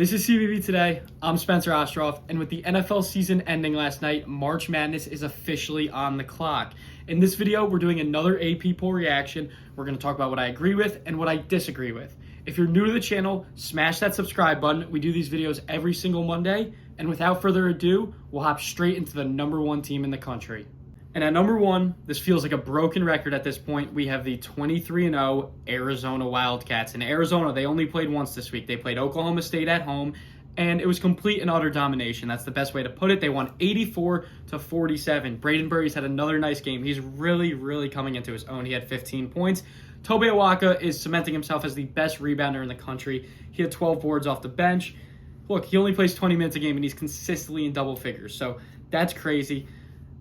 This is CBB Today. I'm Spencer Ostroff, and with the NFL season ending last night, March Madness is officially on the clock. In this video, we're doing another AP poll reaction. We're going to talk about what I agree with and what I disagree with. If you're new to the channel, smash that subscribe button. We do these videos every single Monday, and without further ado, we'll hop straight into the number one team in the country. And at number one, this feels like a broken record at this point. We have the 23-0 Arizona Wildcats. In Arizona, they only played once this week. They played Oklahoma State at home, and it was complete and utter domination. That's the best way to put it. They won 84-47. Braden Burries had another nice game. He's really coming into his own. He had 15 points. Tobe Awaka is cementing himself as the best rebounder in the country. He had 12 boards off the bench. Look, he only plays 20 minutes a game, and he's consistently in double figures, so that's crazy.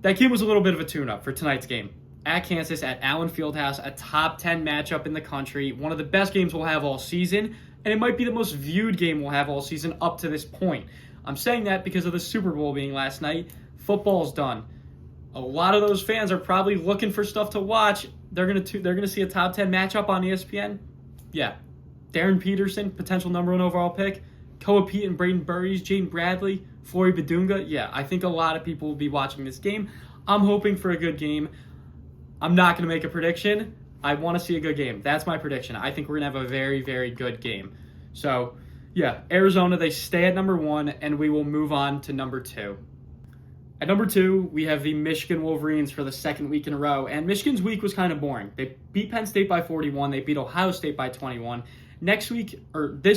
That game was a little bit of a tune-up for tonight's game. At Kansas, at Allen Fieldhouse, a top 10 matchup in the country, one of the best games we'll have all season, and it might be the most viewed game we'll have all season up to this point. I'm saying that because of the Super Bowl being last night. Football's done. A lot of those fans are probably looking for stuff to watch. They're gonna see a top 10 matchup on ESPN. Yeah. Darren Peterson, potential number one overall pick. Koa Pete and Braden Burries, Jane Bradley, Flory Badunga. Yeah, I think a lot of people will be watching this game. I'm hoping for a good game. I'm not going to make a prediction. I want to see a good game. That's my prediction. I think we're going to have a very good game. So, yeah, Arizona, they stay at number one, and we will move on to number two. At number two, we have the Michigan Wolverines for the second week in a row, and Michigan's week was kind of boring. They beat Penn State by 41. They beat Ohio State by 21. This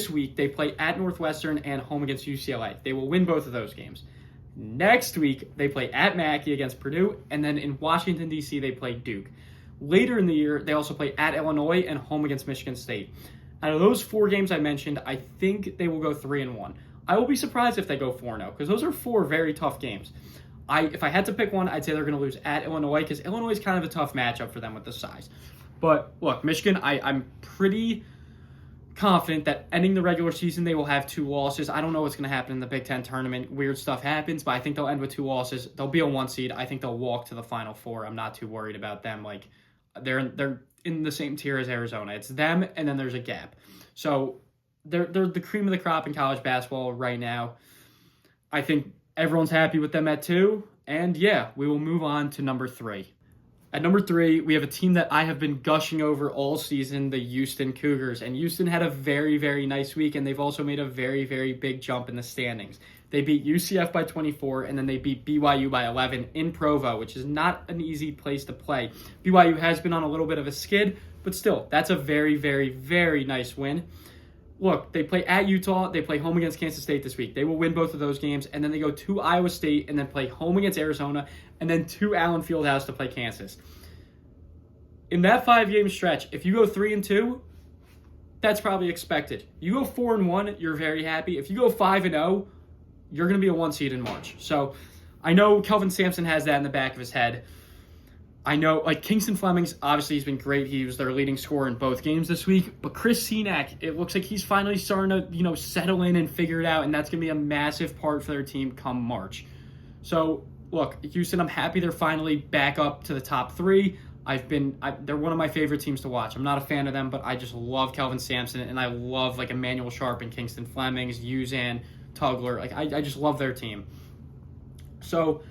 week, they play at Northwestern and home against UCLA. They will win both of those games. Next week, they play at Mackey against Purdue, and then in Washington, D.C., they play Duke. Later in the year, they also play at Illinois and home against Michigan State. Out of those four games I mentioned, I think they will go 3-1. I will be surprised if they go 4-0, because those are four very tough games. If I had to pick one, I'd say they're going to lose at Illinois, because Illinois is kind of a tough matchup for them with the size. But look, Michigan, I'm pretty confident that ending the regular season, they will have 2 losses. I don't know what's going to happen in the Big Ten tournament. Weird stuff happens, but I think they'll end with 2 losses. They'll be a 1 seed. I think they'll walk to the Final Four. I'm not too worried about them. Like, they're in the same tier as Arizona. It's them, and then there's a gap. So they're the cream of the crop in college basketball right now. I think everyone's happy with them at 2. And yeah, we will move on to number 3. At number 3, we have a team that I have been gushing over all season, the Houston Cougars. And Houston had a very nice week, and they've also made a very big jump in the standings. They beat UCF by 24, and then they beat BYU by 11 in Provo, which is not an easy place to play. BYU has been on a little bit of a skid, but still, that's a very nice win. Look, they play at Utah, they play home against Kansas State this week. They will win both of those games, and then they go to Iowa State and then play home against Arizona, and then to Allen Fieldhouse to play Kansas. In that 5-game stretch, if you go 3-2, that's probably expected. You go 4-1, you're very happy. If you go 5-0, you're going to be a 1 seed in March. So I know Kelvin Sampson has that in the back of his head. I know, like, Kingston Flemings, obviously he's been great. He was their leading scorer in both games this week. But Chris Senack, it looks like he's finally starting to, settle in and figure it out. And that's going to be a massive part for their team come March. So, look, Houston, I'm happy they're finally back up to the top 3. They're one of my favorite teams to watch. I'm not a fan of them, but I just love Kelvin Sampson. And I love, like, Emmanuel Sharp and Kingston Flemings, Uzan, Tugler. Like, I just love their team. So,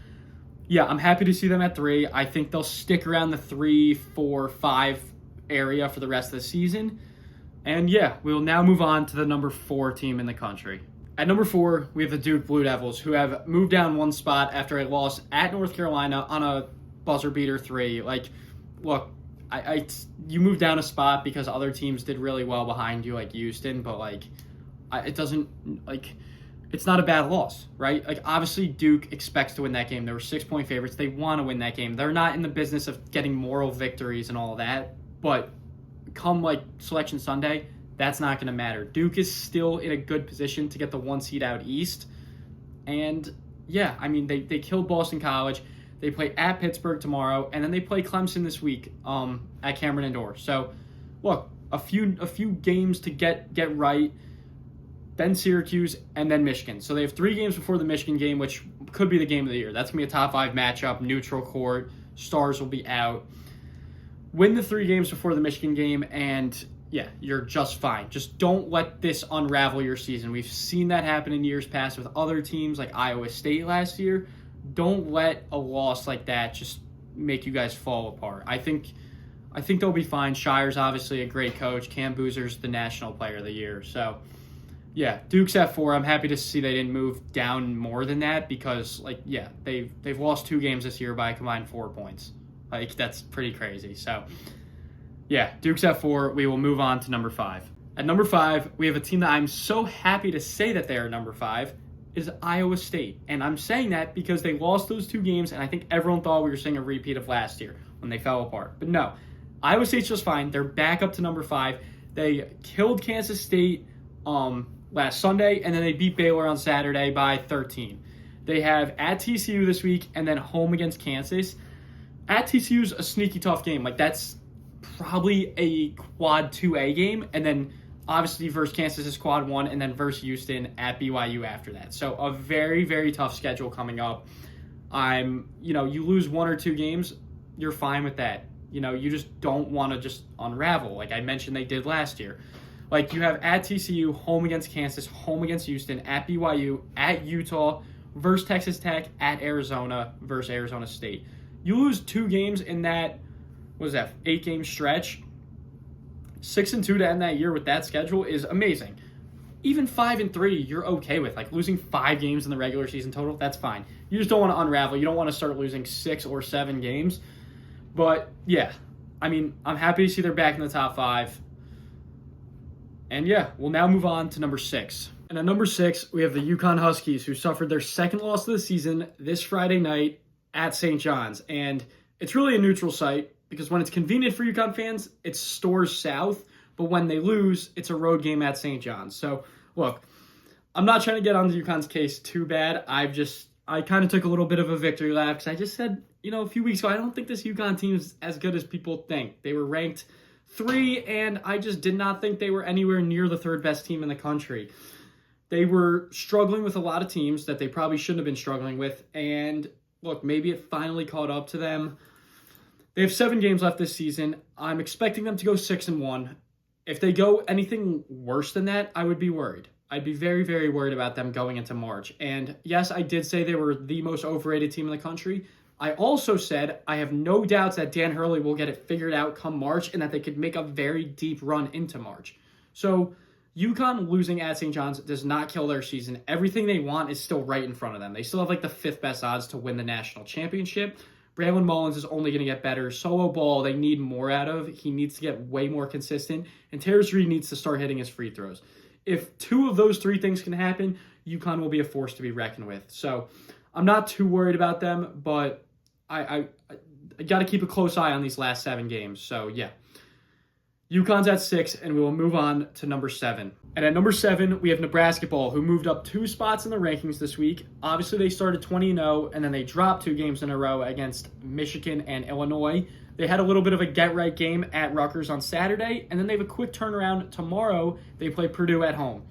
yeah, I'm happy to see them at 3. I think they'll stick around the 3, 4, 5 area for the rest of the season. And yeah, we will now move on to the number 4 team in the country. At number 4, we have the Duke Blue Devils, who have moved down 1 spot after a loss at North Carolina on a buzzer beater 3. Like, look, you moved down a spot because other teams did really well behind you, like Houston, but it's not a bad loss, right? Like, obviously, Duke expects to win that game. They were 6-point favorites. They want to win that game. They're not in the business of getting moral victories and all of that. But come, Selection Sunday, that's not going to matter. Duke is still in a good position to get the 1 seed out east. And, yeah, I mean, they killed Boston College. They play at Pittsburgh tomorrow. And then they play Clemson this week at Cameron Indoor. So, look, a few games to get right. Then Syracuse, and then Michigan. So they have 3 games before the Michigan game, which could be the game of the year. That's going to be a top 5 matchup, neutral court, stars will be out. Win the 3 games before the Michigan game, and yeah, you're just fine. Just don't let this unravel your season. We've seen that happen in years past with other teams like Iowa State last year. Don't let a loss like that just make you guys fall apart. I think they'll be fine. Shire's obviously a great coach. Cam Boozer's the National Player of the Year. So, yeah, Duke's at 4. I'm happy to see they didn't move down more than that because, they've lost 2 games this year by a combined 4 points. That's pretty crazy. So, yeah, Duke's at 4. We will move on to number 5. At number 5, we have a team that I'm so happy to say that they are number 5 is Iowa State. And I'm saying that because they lost those 2 games, and I think everyone thought we were seeing a repeat of last year when they fell apart. But no, Iowa State's just fine. They're back up to number 5. They killed Kansas State last Sunday, and then they beat Baylor on Saturday by 13. They have at TCU this week and then home against Kansas. At TCU's a sneaky tough game. That's probably a quad 2A game, and then obviously versus Kansas is quad 1, and then versus Houston at BYU after that. So a very, very tough schedule coming up. You lose 1 or 2 games, you're fine with that. You just don't want to just unravel like I mentioned they did last year. You have at TCU, home against Kansas, home against Houston, at BYU, at Utah, versus Texas Tech, at Arizona, versus Arizona State. You lose 2 games in that, 8-game stretch. 6-2 to end that year with that schedule is amazing. Even 5-3, you're okay with. Losing 5 games in the regular season total, that's fine. You just don't want to unravel. You don't want to start losing 6 or 7 games. But, yeah, I'm happy to see they're back in the top 5. And, yeah, we'll now move on to number 6. And at number 6, we have the UConn Huskies, who suffered their second loss of the season this Friday night at St. John's. And it's really a neutral site because when it's convenient for UConn fans, it's Stores South. But when they lose, it's a road game at St. John's. So, look, I'm not trying to get onto UConn's case too bad. I kind of took a little bit of a victory lap because I just said, a few weeks ago, I don't think this UConn team is as good as people think. They were ranked 3, and I just did not think they were anywhere near the 3rd best team in the country. They were struggling with a lot of teams that they probably shouldn't have been struggling with, and look, maybe it finally caught up to them. They have 7 games left this season. I'm expecting them to go 6-1. If they go anything worse than that, I would be worried. I'd be very, very worried about them going into March. And yes, I did say they were the most overrated team in the country. I also said I have no doubts that Dan Hurley will get it figured out come March and that they could make a very deep run into March. So UConn losing at St. John's does not kill their season. Everything they want is still right in front of them. They still have the 5th best odds to win the national championship. Braylon Mullins is only going to get better. Solo ball, they need more out of. He needs to get way more consistent. And Terrence Reed needs to start hitting his free throws. If 2 of those 3 things can happen, UConn will be a force to be reckoned with. So I'm not too worried about them, but I got to keep a close eye on these last 7 games. So, yeah. UConn's at 6, and we will move on to number 7. And at number 7, we have Nebraska ball, who moved up 2 spots in the rankings this week. Obviously, they started 20-0, and then they dropped 2 games in a row against Michigan and Illinois. They had a little bit of a get-right game at Rutgers on Saturday, and then they have a quick turnaround tomorrow. They play Purdue at home.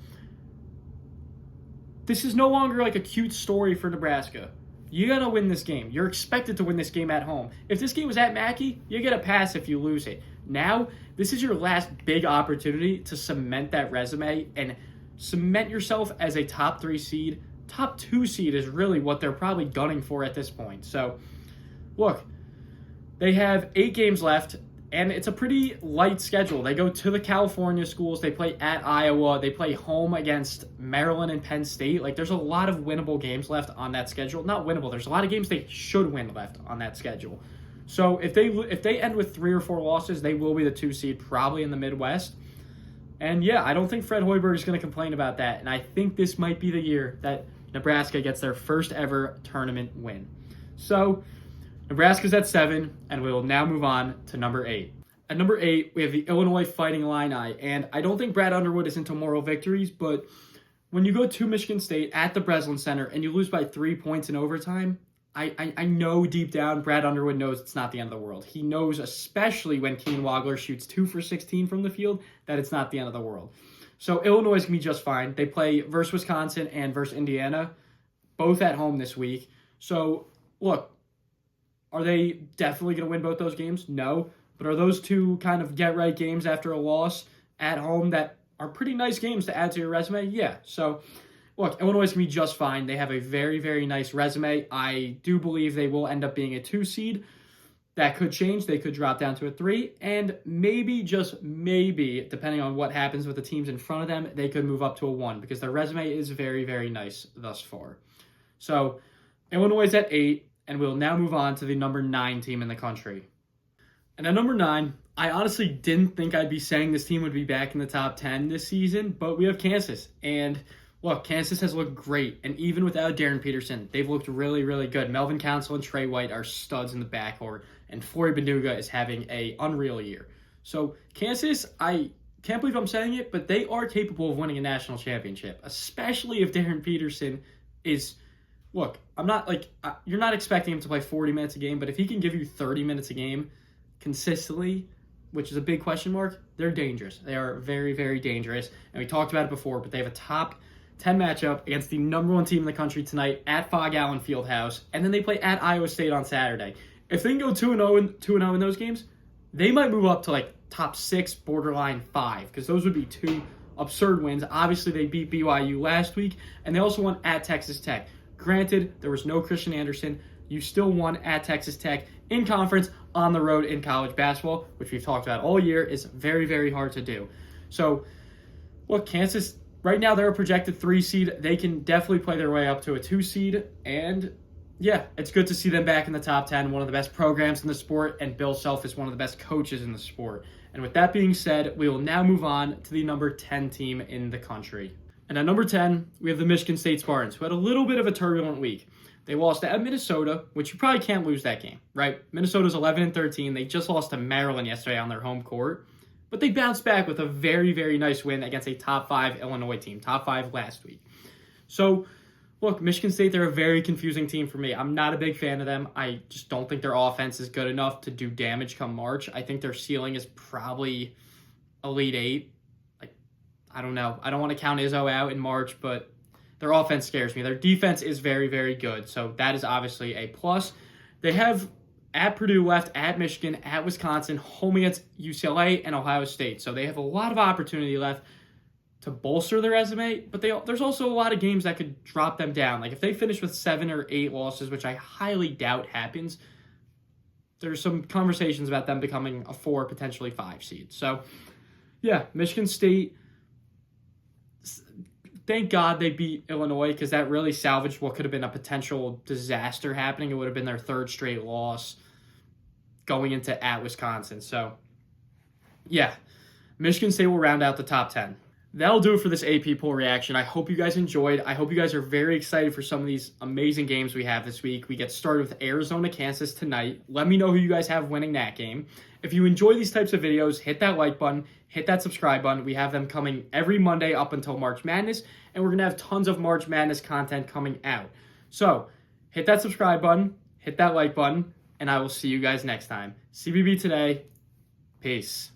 This is no longer a cute story for Nebraska. You got to win this game. You're expected to win this game at home. If this game was at Mackey, you get a pass if you lose it. Now, this is your last big opportunity to cement that resume and cement yourself as a top 3 seed. Top 2 seed is really what they're probably gunning for at this point. So, look, they have 8 games left, and it's a pretty light schedule. They go to the California schools. They play at Iowa. They play home against Maryland and Penn State. There's a lot of winnable games left on that schedule. Not winnable. There's a lot of games they should win left on that schedule. So if they end with 3 or 4 losses, they will be the 2 seed probably in the Midwest. And yeah, I don't think Fred Hoiberg is going to complain about that. And I think this might be the year that Nebraska gets their first ever tournament win. So Nebraska's at 7, and we will now move on to number 8. At number 8, we have the Illinois Fighting Illini. And I don't think Brad Underwood is into moral victories, but when you go to Michigan State at the Breslin Center and you lose by 3 points in overtime, I know deep down Brad Underwood knows it's not the end of the world. He knows, especially when Keen Wagler shoots 2 for 16 from the field, that it's not the end of the world. So Illinois is going to be just fine. They play versus Wisconsin and versus Indiana, both at home this week. So, look, are they definitely going to win both those games? No. But are those 2 kind of get-right games after a loss at home that are pretty nice games to add to your resume. Yeah, so look, Illinois is going to be just fine. They have a very, very nice resume. I do believe they will end up being a 2 seed. That could change. They could drop down to a 3, and maybe, just maybe, depending on what happens with the teams in front of them, they could move up to a 1 because their resume is very, very nice thus far. So Illinois is at 8, and we'll now move on to the number 9 team in the country. And at number 9, I honestly didn't think I'd be saying this team would be back in the top 10 this season, but we have Kansas. And look, Kansas has looked great, and even without Darren Peterson, they've looked really, really good. Melvin Council and Trey White are studs in the backcourt, and Flory Benuga is having an unreal year. So Kansas, I can't believe I'm saying it, but they are capable of winning a national championship, especially if Darren Peterson is... Look, I'm not you're not expecting him to play 40 minutes a game, but if he can give you 30 minutes a game consistently, which is a big question mark, they're dangerous. They are very, very dangerous. And we talked about it before, but they have a top 10 matchup against the number 1 team in the country tonight at Fog Allen Fieldhouse, and then they play at Iowa State on Saturday. If they can go 2-0 in those games, they might move up to top 6, borderline 5, because those would be 2 absurd wins. Obviously, they beat BYU last week, and they also won at Texas Tech. Granted, there was no Christian Anderson. You still won at Texas Tech in conference, on the road in college basketball, which we've talked about all year, is very, very hard to do. So, look, Kansas, right now they're a projected 3 seed. They can definitely play their way up to a 2 seed. And, yeah, it's good to see them back in the top 10, one of the best programs in the sport, and Bill Self is one of the best coaches in the sport. And with that being said, we will now move on to the number 10 team in the country. And at number 10, we have the Michigan State Spartans, who had a little bit of a turbulent week. They lost at Minnesota, which you probably can't lose that game, right? Minnesota's 11-13. They just lost to Maryland yesterday on their home court. But they bounced back with a very, very nice win against a top 5 Illinois team, top 5 last week. So, look, Michigan State, they're a very confusing team for me. I'm not a big fan of them. I just don't think their offense is good enough to do damage come March. I think their ceiling is probably Elite 8. I don't know. I don't want to count Izzo out in March, but their offense scares me. Their defense is very, very good, so that is obviously a plus. They have at Purdue left, at Michigan, at Wisconsin, home against UCLA and Ohio State. So they have a lot of opportunity left to bolster their resume, but there's also a lot of games that could drop them down. If they finish with 7 or 8 losses, which I highly doubt happens, there's some conversations about them becoming a 4, potentially 5 seed. So, yeah, Michigan State, thank God they beat Illinois, because that really salvaged what could have been a potential disaster happening. It would have been their 3rd straight loss going into at Wisconsin. So, yeah, Michigan State will round out the top 10. That'll do it for this AP poll reaction. I hope you guys enjoyed. I hope you guys are very excited for some of these amazing games we have this week. We get started with Arizona, Kansas tonight. Let me know who you guys have winning that game. If you enjoy these types of videos, hit that like button, hit that subscribe button. We have them coming every Monday up until March Madness, and we're going to have tons of March Madness content coming out. So, hit that subscribe button, hit that like button, and I will see you guys next time. CBB today. Peace.